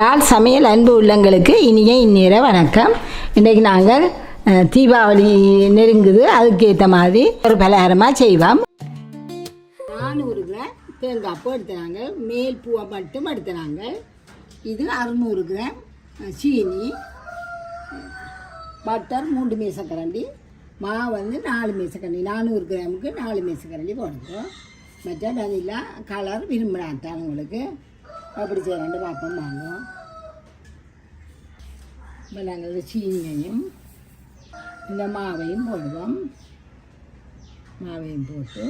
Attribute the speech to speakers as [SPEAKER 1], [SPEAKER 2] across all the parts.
[SPEAKER 1] யாழ் சமையல் அன்பு உள்ளங்களுக்கு இனிய இந்நேர வணக்கம். இன்றைக்கு நாங்கள் தீபாவளி நெருங்குது, அதுக்கேற்ற மாதிரி ஒரு பலகாரமாக செய்வோம். 400 கிராம் தேங்காய் பூ எடுத்துனாங்க, மேல் பூவை மட்டும் எடுத்துனாங்க. இது 600 கிராம் சீனி, பட்டர் 3 மேசக்கரண்டி, மாவு வந்து 4 மேசக்கரண்டி, 400 கிராமுக்கு 4 மேசக்கரண்டி போடுறோம். மற்ற வெனிலா கலர் விரும்பினாத்தான் உங்களுக்கு அப்படி செய்யலாண்டு பார்ப்போம். வாங்குவோம். இப்போ நாங்கள் சீனியையும் இந்த மாவையும் போடுவோம். மாவையும் போட்டு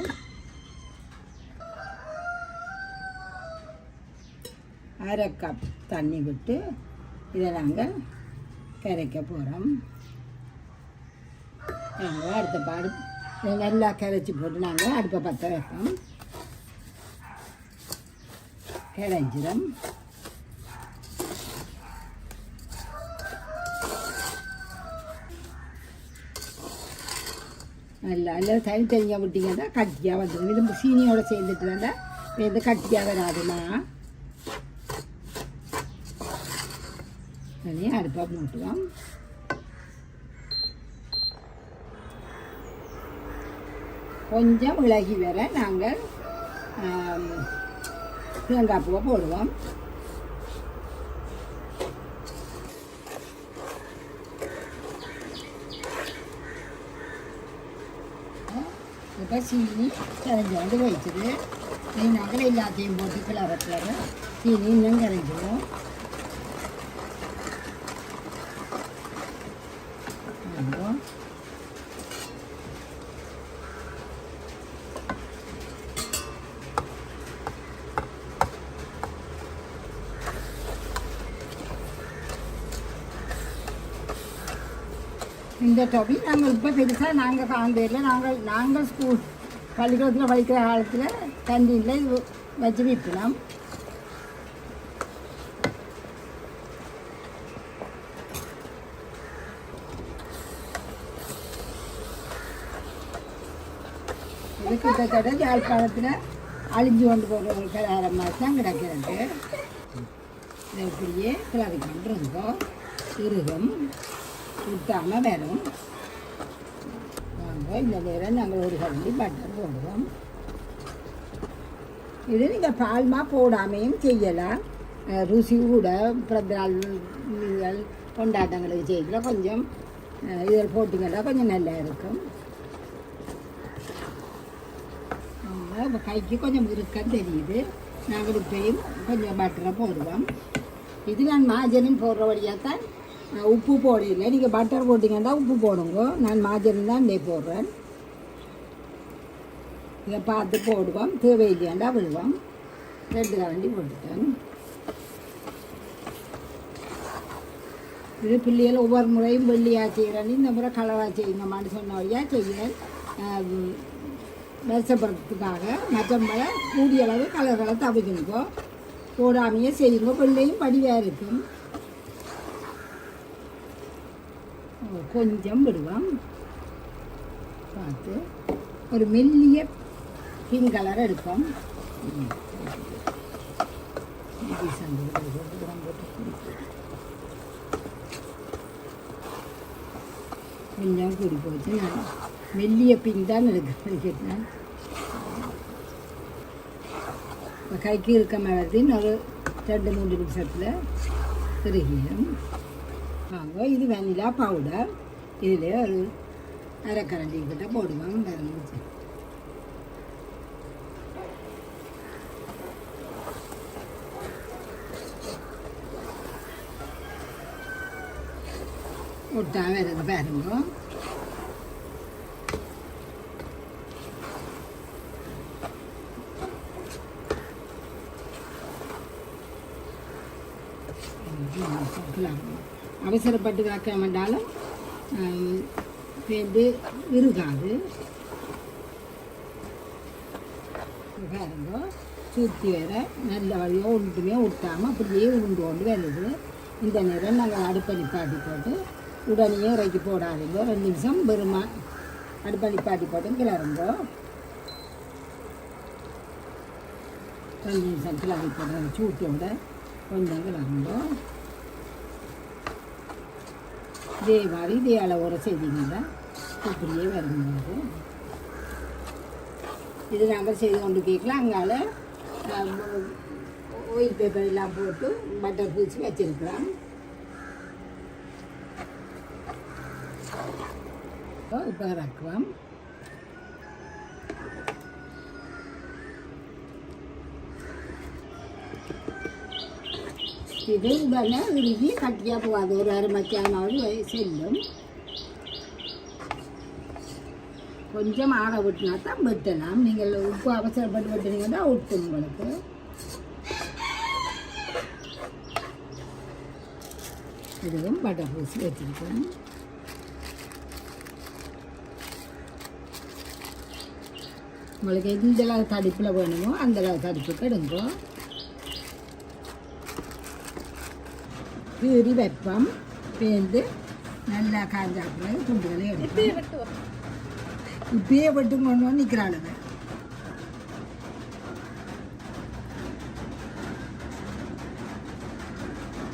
[SPEAKER 1] அரை கப் தண்ணி விட்டு இதை நாங்கள் கரைக்க போகிறோம். நாங்கள் அடுத்த பாடு நல்லா கரைச்சி போட்டு நாங்கள் அடுப்பை பற்ற வைப்போம். கரைஞ்சிடும். நல்லா இல்லை தனித்தனியாக விட்டிங்கன்னா கட்டியாக வந்துடும். இது சீனியோட சேர்ந்துட்டு வேண்டாம், எந்த கட்டியாக வராதுமா. தனியாக அடுப்பாக மூட்டுவோம். கொஞ்சம் விலகி வர நாங்கள் தேங்காய் பூவை போடுவோம். இப்போ சீனி கரைஞ்சாண்டு வச்சுது. நாங்கள் எல்லாத்தையும் போட்டு கிளற சீனி இன்னும் கரைஞ்சிடும். இந்த டொபி நாங்கள் இப்போ பெருசாக நாங்கள் காந்தேரில் நாங்கள் ஸ்கூல் பள்ளிக்கூடத்தில் படிக்கிற காலத்தில் தண்ணியில் இது வச்சு விட்டுலாம். இது கிட்டத்தட்ட யாழ்ப்பாணத்தில் அழிஞ்சு கொண்டு போகிற ஒரு கலாரம் மாதிரி தான் கிடக்கிறது. இதை இப்படியே கிளறி கொண்டு இருந்தோம். இருகும் விட்டாமல் வரும். வாங்க, இந்த நேரம் நாங்கள் ஒரு கரண்டி பட்டர் போடுவோம். இது நீங்கள் பால்மா போடாமையும் செய்யலாம். ருசி கூட பிறந்தநாள் கொண்டாட்டங்களுக்கு செய்யல கொஞ்சம் இதில் போட்டிங்கன்னா கொஞ்சம் நல்லா இருக்கும். இப்போ கைக்கு கொஞ்சம் இருக்க தெரியுது. நாங்கள் இப்பையும் கொஞ்சம் பட்டரை போடுவோம். இது நான் மாஜனின் போடுற வழியாக தான் உப்பு போடல. நீங்கள் பட்டர் போட்டிங்கன்னா உப்பு போடுங்க. நான் மாஜரின் தான் இங்கே போடுறேன். இதை பார்த்து போடுவோம். தேவையில்லையாண்டா விடுவோம். 2 கரண்டி போட்டுட்டேன். இது பிள்ளைகள் ஒவ்வொரு முறையும் வெள்ளியாக செய்கிறேன்னு இந்த முறை கலராக செய்யுங்கம்மான்னு சொன்ன வழியாக செய்கிறேன். வருஷப்படுறதுக்காக மற்றவங்களை கூடிய அளவு கலர்களை தவிர்க்குங்கோ. போடாமையே செய்யுங்க. பிள்ளையும் படிவாக இருக்கும். கொஞ்சம் விடுவோம். பார்த்து ஒரு மெல்லிய பிங்க் கலர் எடுப்போம். கொஞ்சம் கூடி போச்சு. நான் மெல்லிய பிங்க் தான் எடுக்கிறேன். இப்போ கைக்கு இருக்க மாதிரி ஒரு 2-3 நிமிஷத்தில் திருகிடும். வாங்க, இது வெனிலா பவுடர். இதில் ஒரு அரை கரண்டி கிட்ட போடுவாங்க. வேறு விட்டா வேறு பாருங்க. அவசரப்பட்டு காக்க வேண்டாலும் சேர்ந்து இருக்காது. பாருங்க, சுற்றி வேற நல்ல வழியாக ஒன்றுமே விட்டாமல் அப்படியே உருண்டு கொண்டு வருது. இந்த நேரம் நாங்கள் அடுப்பை நிப்பாட்டி போட்டு உடனே இறக்கி போடாதீங்க. 2 நிமிஷம் பெருமா அடுப்பை நிப்பாட்டி போட்டு கிளறுங்க. 2 நிமிஷம் கிளறி போடுற சூட்டோட கொஞ்சம் கிளம்போ இதே மாதிரி இதே அளவோட செய்திங்கன்னா இப்படியே வரும்போது இது நாங்கள் செய்து கொண்டு கேட்கலாம். அங்கால ஆயில் பேப்பர் எல்லாம் போட்டு பட்டர் பூச்சி வச்சிருக்கிறோம். இப்போ இறக்குவோம். இது உடனே இறுதி கட்டியாக போகாது. ஒரு அரை மத்தியானாவது செல்லும். கொஞ்சம் ஆற விட்டுனா தான் வெட்டலாம். நீங்கள் உப்பு அவசரப்பட்டு வெட்டினீங்கன்னா விட்டும் உங்களுக்கு. இதுவும் பட்டர் பூசி வச்சுருக்கோம். உங்களுக்கு எந்த அளவு தடிப்பில் வேணுமோ அந்தளவு தடிப்புக்கு எடுங்கோ. கீறி வைப்போம். பேர்ந்து நல்லா காஞ்சாப்புல துண்டுகளை எடுப்போம். இப்பயே வெட்டு கொண்டு நிற்கிறாளுங்க.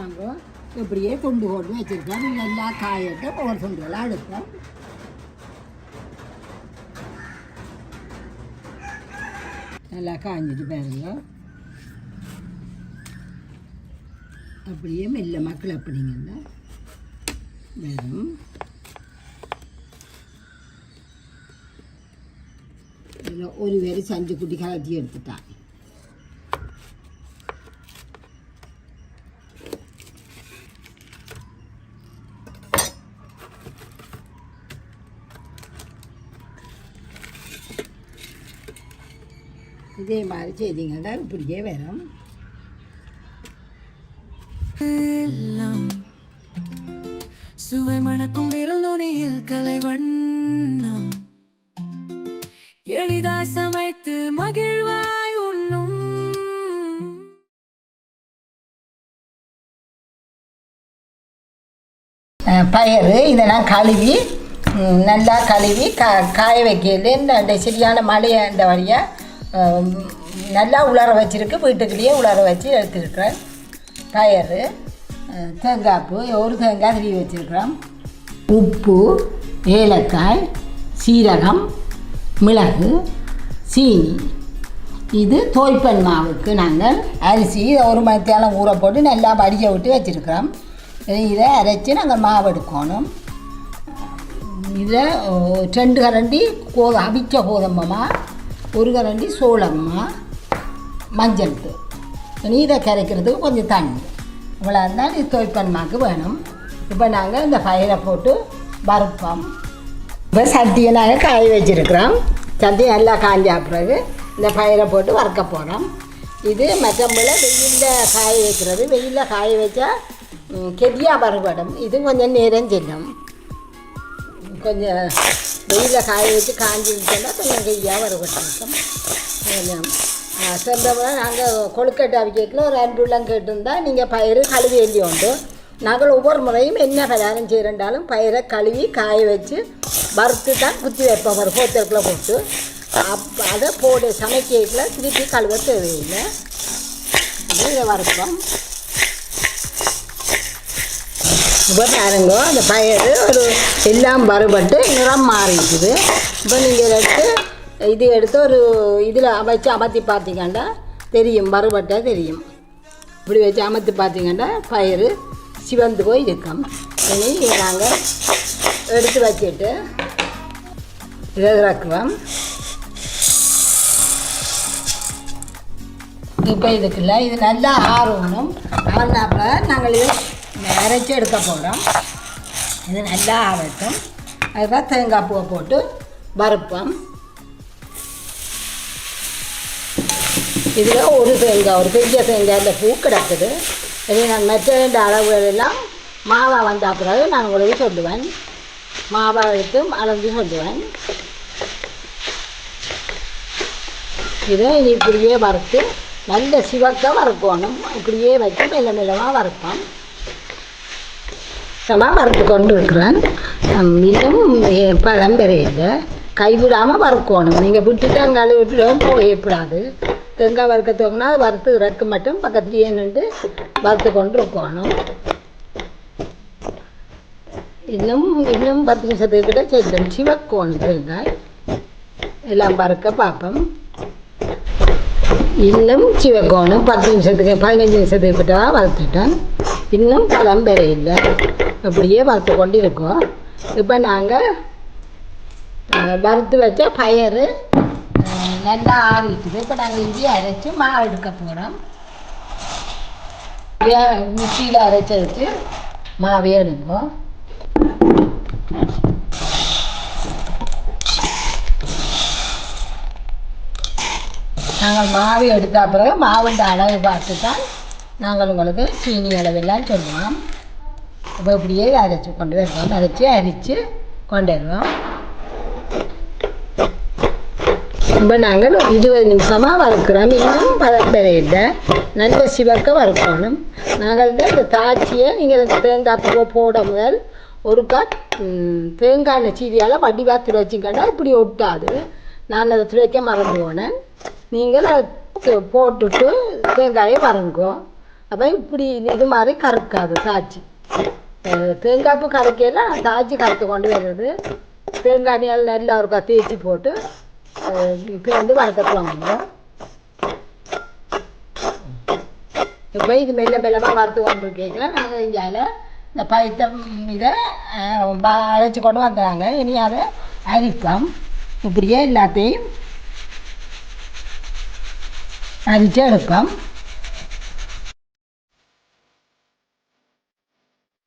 [SPEAKER 1] நாங்கள் இப்படியே துண்டு போட்டு வச்சுருக்கோம். நல்லா காயட்டு ஒவ்வொரு துண்டுகளாக எடுப்போம். நல்லா காஞ்சிட்டு பாருங்க. அப்படியே மெல்ல மக்கள் அப்படிங்கன்னா வெறும் இதில் ஒரு வேறு சஞ்சு குட்டி கலத்தி எடுத்துட்டான். இதே மாதிரி செய்திங்கன்னா இப்படியே வரும். சுவை மணக்கும் விரல் நுனியில் கலை வண்ணம் எளிதாய் சமைத்து மகிழ்வாய் உண்ணும். பயறு இதெல்லாம் கழுவி நல்லா கழுவி காய வைக்கிறது. இந்த சரியான மழையை இந்த வழியாக நல்லா உலர வச்சுருக்கு. வீட்டுக்குள்ளேயே உலர வச்சு எடுத்துருக்குறேன். பயறு தேங்காய்ப்பு ஒரு தேங்காய் திருவி வச்சுருக்குறோம். உப்பு, ஏலக்காய், சீரகம், மிளகு, சீனி. இது தோய்ப்பன் மாவுக்கு நாங்கள் அரிசி ஒரு மணித்தாலும் ஊற போட்டு நல்லா வடிய விட்டு வச்சுருக்கிறோம். இதை அரைச்சி நாங்கள் மாவு எடுக்கணும். இதில் 2 கரண்டி அவிச்ச கோதம்பமா, 1 கரண்டி சோளம்மா, மஞ்சள் தூள். இதை கரைக்கிறதுக்கு கொஞ்சம் தண்ணி. இவ்வளோ இருந்தால் இது தோய்ப்பன்மாக்கு வேணும். இப்போ நாங்கள் இந்த பயிரை போட்டு வறுப்போம். இப்போ சட்டியை நாங்கள் காய வச்சுருக்கிறோம். சட்டி நல்லா காஞ்சா பிறகு இந்த பயிரை போட்டு வறுக்க போகிறோம். இது மற்றபடி வெயிலில் காய வைக்கிறது. வெயிலில் காய வச்சா கெதியாக வறுபடும். இது கொஞ்சம் நேரம் செல்லும். கொஞ்சம் வெயிலில் காய வச்சு காஞ்சிருச்சோன்னா கொஞ்சம் கெய்யாக வறுபட்டிருக்கும். கொஞ்சம் சென்றவங்க நாங்கள் கொழுக்கட்டை அவிக்கத்தில் ஒரு 2 உள்ளம் கேட்டிருந்தால் நீங்கள் பயிறு கழுவி எள்ளி உண்டு. நாங்கள் ஒவ்வொரு முறையும் என்ன பலகாரம் செய்கிறண்டாலும் பயிரை கழுவி காய வச்சு வறுத்து தான் குத்தி வைப்போம். ஒரு கோத்தருக்குள்ளே போட்டு அதை போடு சமைக்கல திருப்பி கழுவ தேவையில்லை. இதை வறுப்போம். இப்போ பாருங்க அந்த பயிறு ஒரு எல்லாம் வறுபட்டு நிறம் மாறிக்குது. இப்போ நீங்கள் இது எடுத்து ஒரு இதில் வச்சு அமர்த்தி பார்த்தீங்கன்னா தெரியும், வறுபட்டா தெரியும். இப்படி வச்சு அமர்த்தி பார்த்தீங்கன்னா பயிறு சிவந்து போய் இருக்கும். இனி நாங்கள் எடுத்து வச்சுட்டு இதை இறக்குவோம். இப்போ இதுக்குள்ள இது நல்லா ஆறணும். ஆறினாப்புல நாங்கள் இது அரைச்சி எடுக்க போகிறோம். இது நல்லா ஆறட்டும். அதுதான் தேங்காய் பூவை போட்டு வறுப்போம். இதில் ஒரு தேங்காய், ஒரு பெரிய தேங்காயில் பூ கிடக்குது. இதை நான் மற்ற அளவுகள் எல்லாம் மாவா வந்த பிறகு நான் உங்களுக்கு சொல்லுவேன். மாவா எடுத்து அளந்து சொல்லுவேன். இதை இப்படியே வறுத்து நல்ல சிவக்க வறுக்கணும். இப்படியே வச்சு மெல்ல மெல்லமாக வறுப்போம். வறுத்து கொண்டு இருக்கிறேன். இன்னும் பழம் பெறையில் கைவிடாமல் வறுக்கணும். நீங்கள் விட்டுட்டு அங்கே விட்டுடவும் போகக்கூடாது. தேங்காய் வறுக்க தோங்கினா அது வறுத்து இறக்க மட்டும் பக்கத்துலேயே நின்று வறுத்து கொண்டு இருக்கணும். இன்னும் 10 நிமிஷத்துக்கிட்ட சேர்த்து சிவக்கோணும் தேங்காய் எல்லாம் வறுக்க பார்ப்போம். இன்னும் சிவக்கோணும் 10 நிமிஷத்துக்கு 15 நிமிஷத்துக்கு கிட்ட வறுத்துட்டேன். இன்னும் பழம் பெற இல்லை, அப்படியே வறுத்து கொண்டு இருக்கோம். இப்போ நாங்கள் வறுத்து வச்ச பயறு நல்லா ஆறிட்டுது. இப்போ நாங்கள் இஞ்சி அரைச்சி மாவு எடுக்க போகிறோம். மிக்சியில் அரைச்சி வச்சு மாவே எடுப்போம். நாங்கள் மாவு எடுத்த பிறகு மாவுண்ட அளவு பார்த்து தான் நாங்கள் உங்களுக்கு சீனி அளவெல்லாம் சொல்லுவோம். இப்போ இப்படியே அரைச்சி கொண்டு வருவோம். அரித்து கொண்டு வருவோம். இப்போ நாங்கள் 20 நிமிஷமாக வறுக்கிறோம். இன்னும் பதப்பெறையில் நல்ல சிவக்க வறுக்கணும். நாங்கள் இந்த தாச்சியை நீங்கள் தேங்காய் பூவை போட முதல் ஒரு கப் தேங்காய் சீரியால் வடிவாக துடைச்சிங்கன்னா இப்படி ஒட்டாது. நான் அதை துடைக்க மறந்து போனேன். நீங்கள் அதை போட்டுட்டு தேங்காயை வறுங்கோ. அப்போ இப்படி இது மாதிரி கறக்காது தாச்சி. தேங்காய் பூ கறக்கையில் தாச்சி கறக்க கொண்டு வருது. தேங்காய் நல்லா ஒரு தேய்ச்சி போட்டு இப்போ வந்து வறுத்துக்குவாங்க. இப்போ இது மெல்லமாக வறுத்து கொண்டு கேட்கலாம். நாங்கள் இந்தியாவில் இந்த பைத்தம் இதை அரைச்சி கொண்டு வந்தாங்க. இனி அதை அரிப்போம். இப்படியே எல்லாத்தையும் அரித்து எடுப்போம்.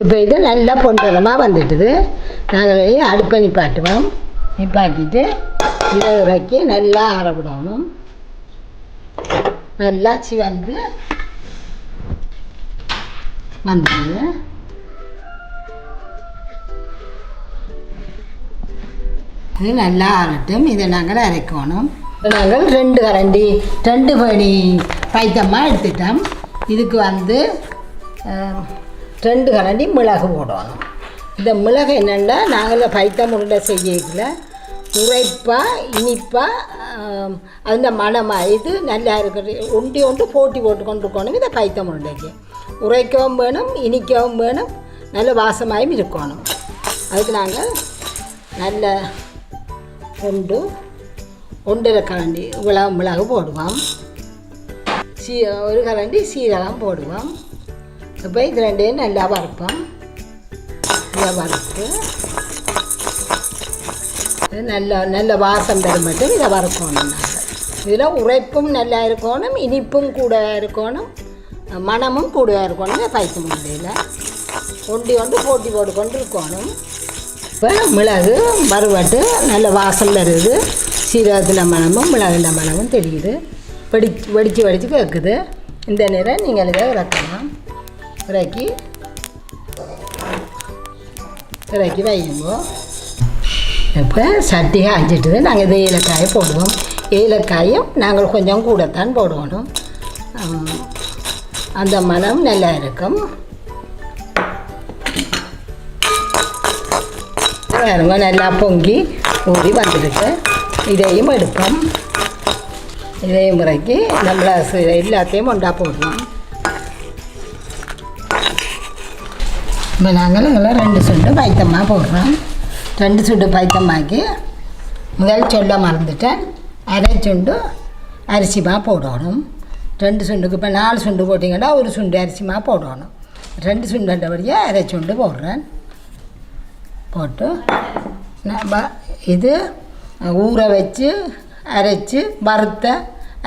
[SPEAKER 1] இப்போ இது நல்லா பொன்னிறமாக வந்துட்டுது. நாங்கள் அடுப்பை நிப்பாட்டுவோம். நிப்பாட்டிட்டு இதை இறக்கி நல்லா ஆறவிடணும். நல்லா சிவந்து வந்துடுது. இது நல்லா ஆறட்டும். இதை நாங்கள் அரைக்கணும். நாங்கள் 2 படி பைத்தமாக எடுத்துட்டோம். இதுக்கு வந்து 2 கரண்டி மிளகு போடணும். இந்த மிளகு என்னென்னா நாங்கள் பைத்தம் உருண்டை செய்யல உரைப்பாக இனிப்பாக அந்த மணமாக இது நல்லா இருக்கிறது. ஒன்று போட்டி போட்டு கொண்டு இருக்கணும். இதை பைத்தம் உருண்டைக்கு உரைக்கவும் வேணும், இனிக்கவும் வேணும், நல்ல வாசமாகவும் இருக்கணும். அதுக்கு நாங்கள் நல்ல 1 கரண்டி மிளகு போடுவோம். ஒரு கரண்டி சீரகம் போடுவோம். இப்போ இது 2 நல்லா வறுப்போம். இதை வறுத்து நல்ல வாசம் தரும் மட்டும் இதை வறுக்கணும். நாங்கள் இதில் உரைப்பும் நல்லா இருக்கணும், இனிப்பும் கூட இருக்கணும், மணமும் கூட இருக்கணும். பைக்க முடியல ஒன்று போட்டி போட்டுக்கொண்டு இருக்கணும். இப்போ மிளகு வறுவட்டு நல்ல வாசம் வருது. சீரகத்தில் மணமும் மிளகுல மணமும் தெரியுது. வெடித்து கேட்குது. இந்த நேரம் நீங்கள் இதை இறக்கலாம். இறக்கி வையுங்கோ. இப்போ சட்டி காய்ச்சிட்டு நாங்கள் இதை ஏலக்காயை போடுவோம். ஏலக்காயும் நாங்கள் கொஞ்சம் கூடத்தான் போடணும். அந்த மனம் நல்லா இருக்கும். பாருங்க நல்லா பொங்கி ஊறி வந்துருக்கு. இதையும் எடுப்போம். இதையும் இறக்கி நம்மளை எல்லாத்தையும் ஒன்றா போடுவோம். இப்போ நாங்கள் இதெல்லாம் 2 சுண்டு பைத்தமாக போடுறோம். 2 சுண்டு பைத்தமாக்கி முதல் சொல்ல மறந்துட்டேன். அரை சுண்டு அரிசிமா போடணும். 2 சுண்டுக்கு இப்போ 4 சுண்டு போட்டிங்கன்னா 1 சுண்டு அரிசிமா போடணும். 2 சுண்டுன்றபடியே அரை சுண்டு போடுறேன். போட்டு நம்ம இது ஊற வச்சு அரைச்சி வறுத்த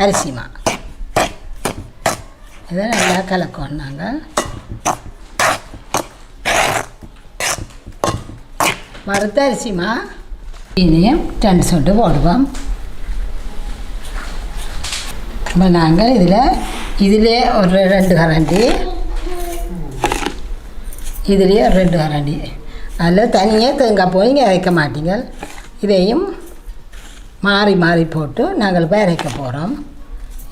[SPEAKER 1] அரிசிமா இதை நல்லா கலக்கணும். நாங்கள் வறுத்த அரிசிமா இனியும் 2 சுண்டு போடுவோம். இப்போ நாங்கள் இதிலே ஒரு 2 கரண்டி, இதுலேயே 2 கரண்டி. அதில் தனியாக தேங்காய் போய் இங்கே அரைக்க மாட்டீங்க. இதையும் மாறி மாறி போட்டு நாங்கள் போய் அரைக்க போகிறோம்.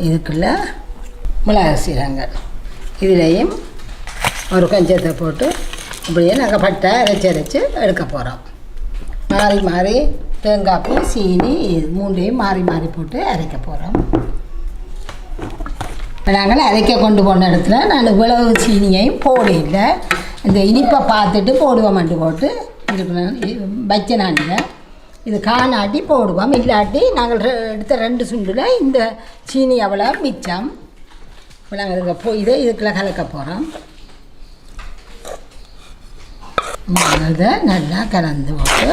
[SPEAKER 1] இதுக்குள்ள மிளகு சீரகங்கள் இதுலேயும் ஒரு கொஞ்சத்தை போட்டு இப்படியே நாங்கள் பட்டை அரைச்சி எடுக்க போகிறோம். மாறி மாறி தேங்காய் பூ சீனி 3ஐயும் மாறி மாறி போட்டு அரைக்க போகிறோம். நாங்கள் அரைக்க கொண்டு போன இடத்துல நான் இவ்வளவு சீனியையும் போடல. இந்த இனிப்பை பார்த்துட்டு போடுவோம்ட்டு போட்டு வச்ச நாண்டில் இது காணாட்டி போடுவோம். இல்லாட்டி நாங்கள் எடுத்த 2 சுண்டில் இந்த சீனி அவ்வளோ மிச்சம். இப்போ நாங்கள் இதுக்குள்ள கலக்க போகிறோம். இதை நல்லா கலந்து போட்டு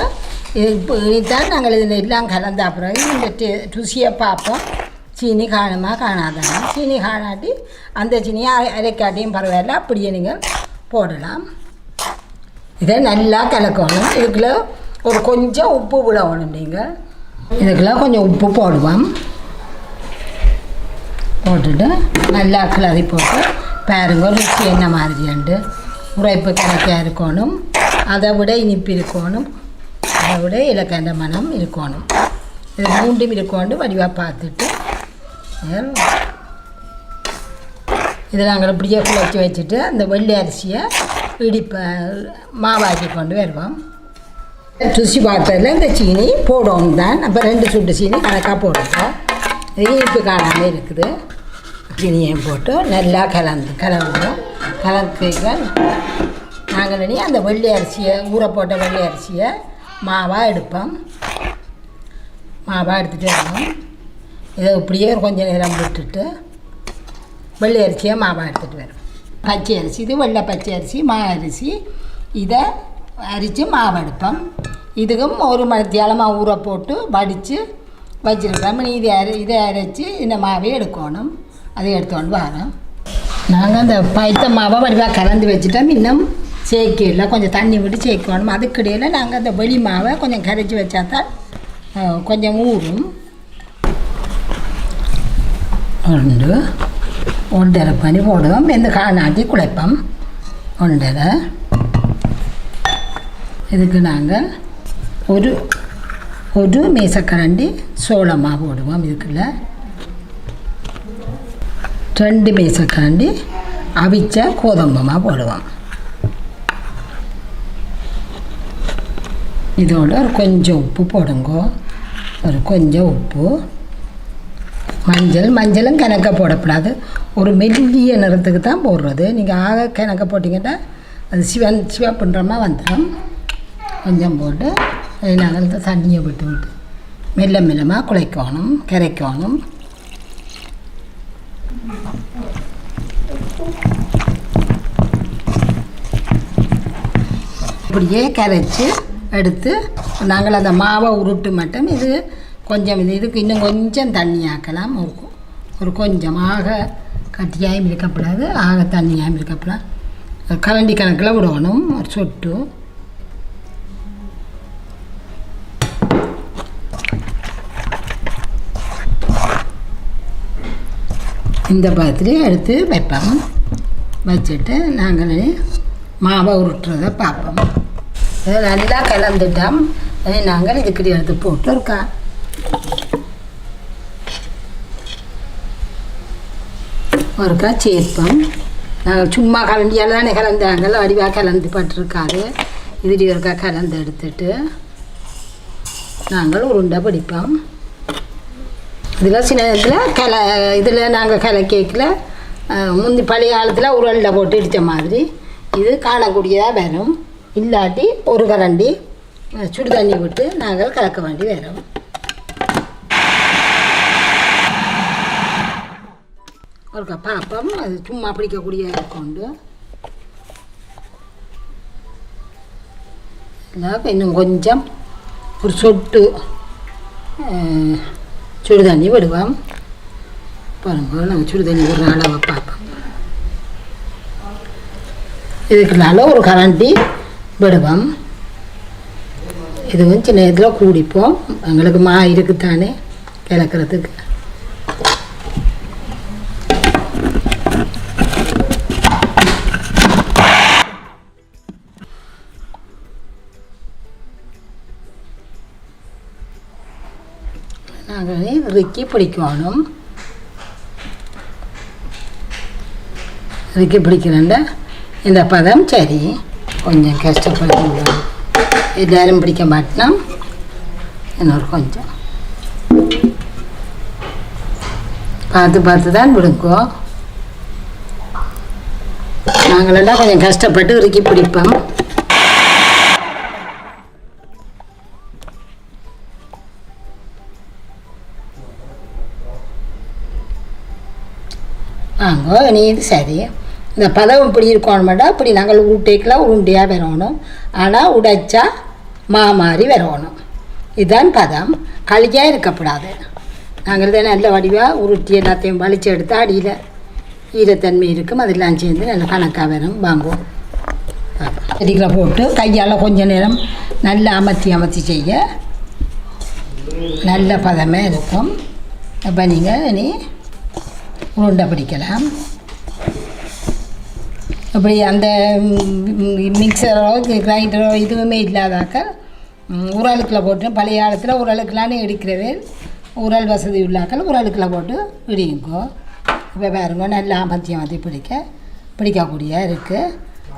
[SPEAKER 1] இது இப்போ இனித்தான் நாங்கள் இதில் எல்லாம் கலந்த அப்புறம் இந்த ருசியை பார்ப்போம். சீனி காணுமா காணாதானா. சீனி காணாட்டி அந்த சீனியை அரைக்காட்டியும் பரவாயில்ல, அப்படியே நீங்கள் போடலாம். இதை நல்லா கலக்கணும். இதுக்குள்ள ஒரு கொஞ்சம் உப்பு விடணும். நீங்கள் இதுக்குள்ள கொஞ்சம் உப்பு போடுவோம். போட்டுட்டு நல்லா கிளறி போட்டு பாருங்க ருசி என்ன மாதிரியாண்டு. உரைப்பு கணக்காக இருக்கணும், அதை விட இனிப்பு இருக்கணும், அதை விட இலக்கண்ட மனம் இருக்கணும். இது 3 இருக்கணும். வடிவாக பார்த்துட்டு இதை நாங்கள் இப்படியே குழச்சி வச்சுட்டு அந்த வெள்ளை அரிசியை மாவாக்கி கொண்டு வருவோம். ருசி பார்த்ததில் இந்த சீனி போடணும் தான். அப்போ 2 சுட்டு சீனி கணக்காக போடுவோம். இனிப்பு காணாமல் இருக்குது. சீனியையும் போட்டு நல்லா கலந்துடும். கலக்க நாங்கள் இனி அந்த வெள்ளை அரிசியை ஊற போட்ட வெள்ளை அரிசியை மாவாக எடுப்போம். மாவாக எடுத்துகிட்டு வருவோம். இதை இப்படியே கொஞ்சம் நேரம் விட்டுட்டு வெள்ளை அரிசியை மாவாக எடுத்துகிட்டு வரும். பச்சை அரிசி, இது வெள்ளை பச்சை அரிசி மா அரிசி. இதை அரித்து மாவு எடுப்போம். இதுக்கும் 1 மணித்தியாலமாக ஊற போட்டு வடித்து வச்சுருக்கோம். இதை அரைச்சி இந்த மாவை எடுக்கணும். அதை எடுத்துக்கொண்டு வரோம். நாங்கள் அந்த பைத்த மாவை வடிவாக கலந்து வச்சுட்டோம். இன்னும் சேர்க்கல, கொஞ்சம் தண்ணி விட்டு சேர்க்கணும். அதுக்கிடையில் நாங்கள் அந்த வெளி மாவை கொஞ்சம் கரைச்சி வச்சா தான் கொஞ்சம் ஊறும். 1 பண்ணி போடுவோம். இந்த காணாட்டி குழைப்போம் 1. இதுக்கு நாங்கள் ஒரு மேசக்கரண்டி சோளமாக போடுவோம். இதுக்குள்ள 2 மேசக்கரண்டி அவிச்ச கோதம்பமாக போடுவோம். இதோட ஒரு கொஞ்சம் உப்பு போடுங்க. ஒரு கொஞ்சம் உப்பு. மஞ்சளும் கணக்க போடக்கூடாது. ஒரு மெல்லிய நிறத்துக்கு தான் போடுறது. நீங்கள் ஆக கணக்க போட்டிங்கன்னா அது சிவப்புன்றமா வந்துடும். கொஞ்சம் போட்டு நாங்கள் தண்ணியை விட்டு மெல்லமாக குழைக்கணும், கரைக்கணும். இப்படியே கரைச்சி எடுத்து நாங்கள் அந்த மாவை உருட்டு மட்டும் இது கொஞ்சம் இதுக்கு இன்னும் கொஞ்சம் தண்ணி ஆக்கலாம். ஒரு கொஞ்சமாக கட்டியாயும் இருக்கப்படாது, ஆக தண்ணியாகவும் இருக்கப்படாது. கரண்டி கணக்கில் விடணும். ஒரு சொட்டு இந்த பதத்துலேயே எடுத்து வைப்போம். வச்சுட்டு நாங்கள் மாவை உருட்டுறதை பார்ப்போம். இதை நல்லா கலந்துட்டோம். நாங்கள் இதுக்கிட்ட எடுத்து போட்டு ஒருக்கா சேர்ப்போம். நாங்கள் சும்மா கலண்டியால் தானே கலந்தாங்க, வடிவாக கலந்து பட்டிருக்காது. இதுடி ஒருக்கா கலந்து எடுத்துட்டு நாங்கள் உருண்டை பிடிப்போம். இதில் சின்ன இதில் நாங்கள் கலக்கேக்கில் முந்தி பழைய காலத்தில் உருளில் போட்டு இடித்த மாதிரி இது காணக்கூடியதாக வரும். இல்லாட்டி ஒரு கரண்டி சுடு தண்ணி விட்டு நாங்கள் கலக்க வேண்டி வரும். ஒரு பாப்பம் அது சும்மா பிடிக்கக்கூடிய கொண்டு இல்லை இன்னும் கொஞ்சம் ஒரு சொட்டு சுடு தண்ணி விடுவோம். பாருங்க நாங்கள் சுடு தண்ணி விடுற அளவை பார்ப்போம். இதுக்குனால ஒரு கரண்டி விடுவோம். இதுவும் சின்ன நேரத்தில் கூடிப்போம். எங்களுக்கு மா இருக்குத்தானே கிளக்கிறதுக்கு. நாங்கள் இறுக்கி பிடிக்கணும். இறுக்கி பிடிக்கிறேன்டா இந்த பதம் சரி. கொஞ்சம் கஷ்டப்பட்டு எல்லாரும் பிடிக்க மாட்டோம். இன்னொரு கொஞ்சம் பார்த்து தான் விடுங்கோ. நாங்களெல்லாம் கொஞ்சம் கஷ்டப்பட்டு இறுக்கி பிடிப்போம். வாங்க நீ இது சரி. இந்த பதம் இப்படி இருக்கணுமாட்டா இப்படி நாங்கள் உருட்டைக்கெலாம் உருண்டையாக வரணும். ஆனால் உடைச்சா மாதிரி வரணும். இதுதான் பதம். களியாக இருக்கக்கூடாது. நாங்கள் தான் நல்ல வடிவாக உருட்டி எல்லாத்தையும் வலிச்சு எடுத்து அடியில் ஈரத்தன்மை இருக்கும். அதெல்லாம் சேர்ந்து நல்ல கணக்காக வரும். வாங்குவோம். செடிகளை போட்டு கையால் கொஞ்ச நேரம் நல்லா அமர்த்தி செய்ய நல்ல பதமாக இருக்கும். அப்போ நீங்கள் இனி உருண்டை பிடிக்கலாம். அப்படி அந்த மிக்சரோ கிரைண்டரோ இதுவுமே இல்லாதாக்க உரலுக்கில் போட்டு பழைய காலத்தில் உரலுக்கெலான்னு எடுக்கிறது. உரல் வசதி உள்ளாக்கள் உரலுக்கில் போட்டு இடிங்கோ. இப்போ பாருங்க நல்லா அமர்த்தி பிடிக்கக்கூடிய இருக்குது.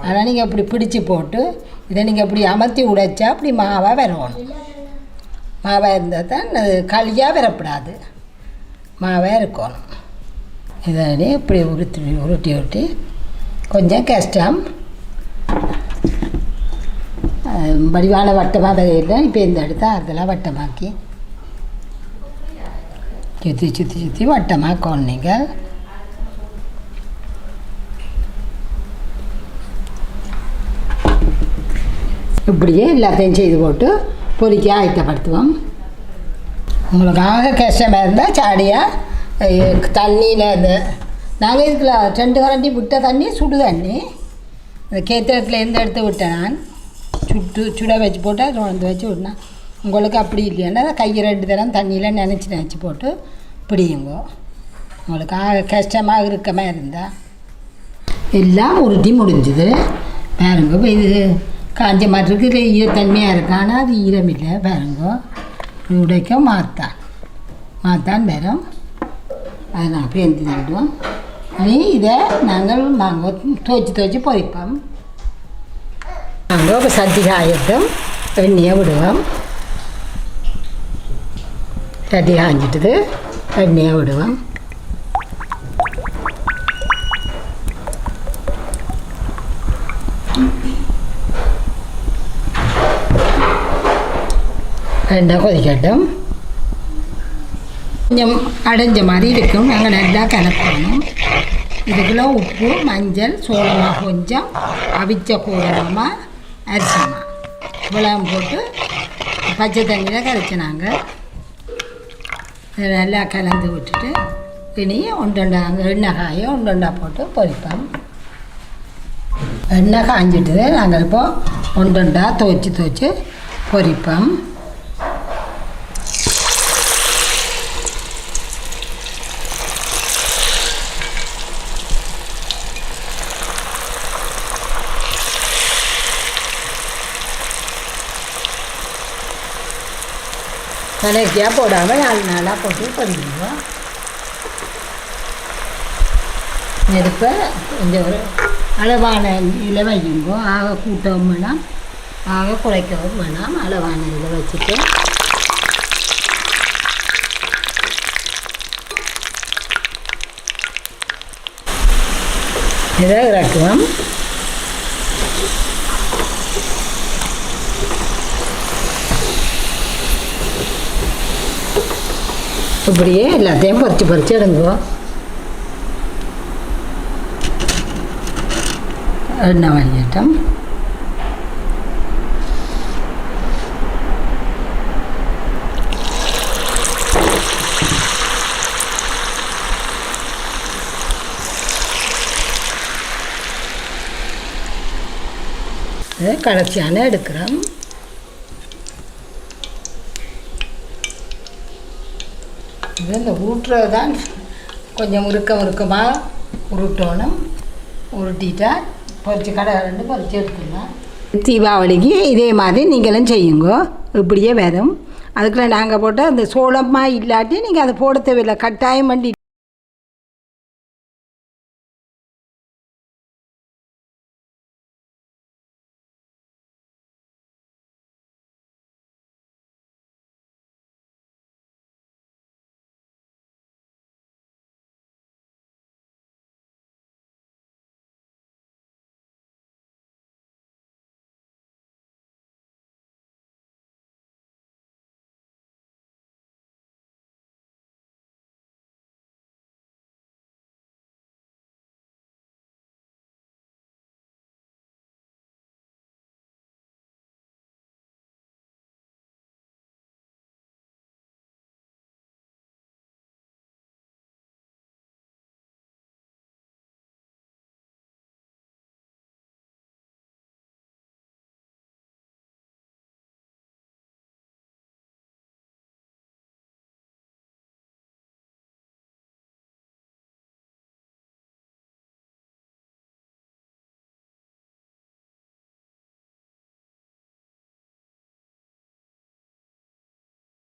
[SPEAKER 1] ஆனால் நீங்கள் இப்படி பிடிச்சி போட்டு இதை நீங்கள் இப்படி அமர்த்தி உடைச்சா அப்படி மாவாக வரணும். மாவாக இருந்தால் தான் அது களியாக வரக்கூடாது. மாவாக இருக்கணும். இதை இப்படி உருட்டி கொஞ்சம் கஷ்டம். வடிவான வட்டமாக வரையில இப்போ இந்த இடத்த அதெல்லாம் வட்டமாக்கி சுற்றி வட்டமாக்கணும். நீங்கள் இப்படியே எல்லாத்தையும் செய்து போட்டு பொறிக்க ஆயத்தப்படுத்துவோம். உங்களுக்காக கஷ்டமாக இருந்தால் சாடியாக தண்ணியில் இந்த நாங்கள் இதுக்குள்ள 2 கரண்டி விட்ட தண்ணி சுடு தண்ணி இந்த கேத்திரத்துலேருந்து எடுத்து விட்டேன். நான் சுட வச்சு போட்டு அதை வச்சு விட்டேன். உங்களுக்கு அப்படி இல்லையானா கையை 2 தரம் தண்ணியில் நினச்சி போட்டு பிடியுங்கோ. உங்களுக்கு கஷ்டமாக இருக்கமாக இருந்தால் எல்லாம் உருட்டி முடிஞ்சுது. பாருங்க இப்போ இது காஞ்ச மாட்டுக்கு இல்லை ஈரத்தன்மையாக இருக்கு. ஆனால் அது ஈரம் இல்லை. பாருங்கோ உடைக்க மாத்தான் வரும். அதை நான் பேந்தி தள்ளுவோம். இதை நாங்கள் துவைச்சி பொறிப்போம். நாங்கள் இப்போ சட்டி காயட்டும் எண்ணெயை விடுவோம். சட்டி காய்ஞ்சிட்டுது எண்ணெயை விடுவோம். எண்ணெய் கொதிக்கட்டும். கொஞ்சம் அடைஞ்ச மாதிரி இருக்கும். நாங்கள் நல்லா கலக்கணும். இதுக்குள்ள உப்பு மஞ்சள் சோளமாக கொஞ்சம் அவிச்ச கூடமா அரிசமா இவ்வளவு போட்டு பச்சை தண்ணியில் கரைச்சினாங்க. நல்லா கலந்து விட்டுட்டு இனி ஒன்றுண்டாங்க எண்ணெய் காய ஒன்றுண்டா போட்டு பொரிப்போம். எண்ணெய் காஞ்சிட்டு நாங்கள் இப்போ ஒன்றுண்டா துவைச்சி பொரிப்போம். கணக்கியாக போடாமல் 4 நாளாக போட்டு பொரிக்குவோம். நெருப்பை கொஞ்சம் ஒரு அளவான இதில் வைக்குங்கோ. ஆக கூட்டவும் வேணாம், ஆக குறைக்கவும் வேணாம். அளவான இதில் வச்சுட்டு இதை இறக்குவோம். இப்படியே எல்லாத்தையும் பொறிச்சு எடுங்குவோம். எண்ணெய் வடிகட்டும். கடைசியான எடுக்கிறோம். இது இந்த உருட்டுறது தான் கொஞ்சம் முறுக்கமாக உருட்டணும். உருட்டிட்டா பொரிச்சு கடை 2 பொரிச்சு எடுத்துக்கலாம். தீபாவளிக்கு இதே மாதிரி நீங்களும் செய்யுங்க. இப்படியே வரும். அதுக்குள்ள நாங்கள் போட்டால் அந்த சோளமாக இல்லாட்டி நீங்கள் அதை போட தேவையில்லை. கட்டாயம் பண்ணி